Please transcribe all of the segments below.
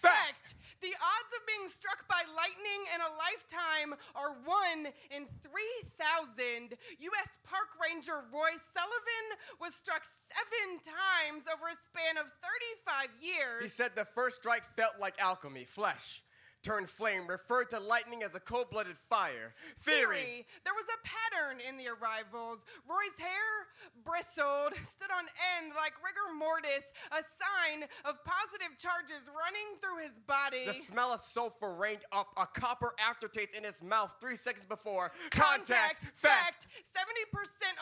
Fact! The odds of being struck by lightning in a lifetime are 1 in 3,000. U.S. Park Ranger Roy Sullivan was struck 7 times over a span of 35 years. He said the first strike felt like alchemy, flesh turned flame, referred to lightning as a cold-blooded fire. Theory. There was a pattern in the arrivals. Roy's hair bristled, stood on end like rigor mortis, a sign of positive charges running through his body. The smell of sulfur rained up, a copper aftertaste in his mouth 3 seconds before. Contact. Fact. 70%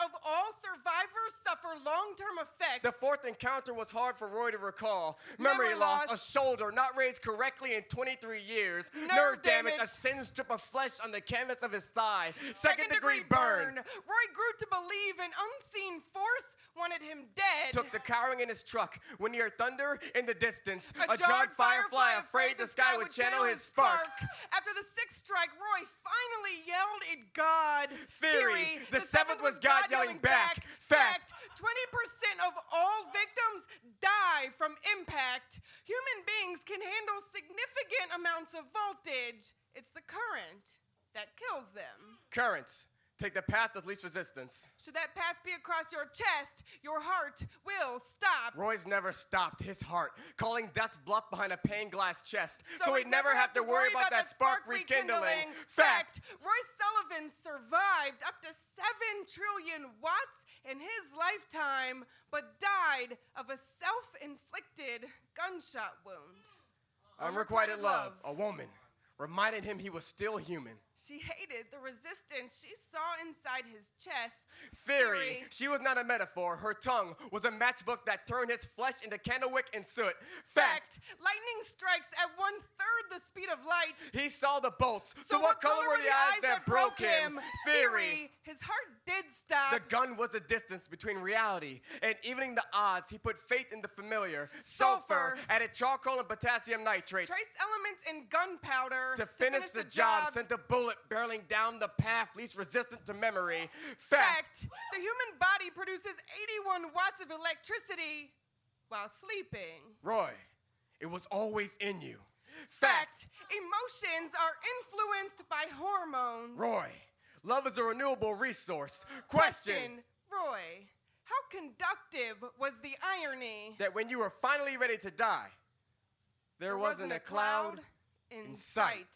of all survivors suffer long-term effects. The fourth encounter was hard for Roy to recall. Memory loss, a shoulder not raised correctly in 23 years. Nerve damage, a thin strip of flesh on the canvas of his thigh. Second-degree burn. Roy grew to believe an unseen force wanted him dead. Took the cowering in his truck when he heard thunder in the distance. A jarred firefly afraid the sky would channel his spark. After the 6th strike, Roy finally yelled at God. Theory. The 7th was God yelling back. Fact. 20% of all victims die from impact. Human beings can handle significant amounts of voltage. It's the current that kills them. Currents. Take the path of least resistance. Should that path be across your chest, your heart will stop. Roy's never stopped his heart, calling death's bluff behind a pane glass chest, so he'd never have to worry about that spark rekindling. Fact. Roy Sullivan survived up to 7 trillion watts in his lifetime, but died of a self-inflicted gunshot wound. Unrequited love, a woman, reminded him he was still human. She hated the resistance she saw inside his chest. Theory. She was not a metaphor. Her tongue was a matchbook that turned his flesh into candlewick and soot. Fact. Lightning strikes at 1/3 the speed of light. He saw the bolts. So what color were the eyes that broke him? Theory. His heart did stop. The gun was the distance between reality and evening the odds. He put faith in the familiar. Sulfur. Added charcoal and potassium nitrate. Trace elements in gunpowder. To finish the job. Sent a bullet barreling down the path least resistant to memory. Fact. The human body produces 81 watts of electricity while sleeping. Roy, it was always in you. Fact. Emotions are influenced by hormones. Roy, love is a renewable resource. Question. Roy, how conductive was the irony that when you were finally ready to die, there wasn't a cloud in sight?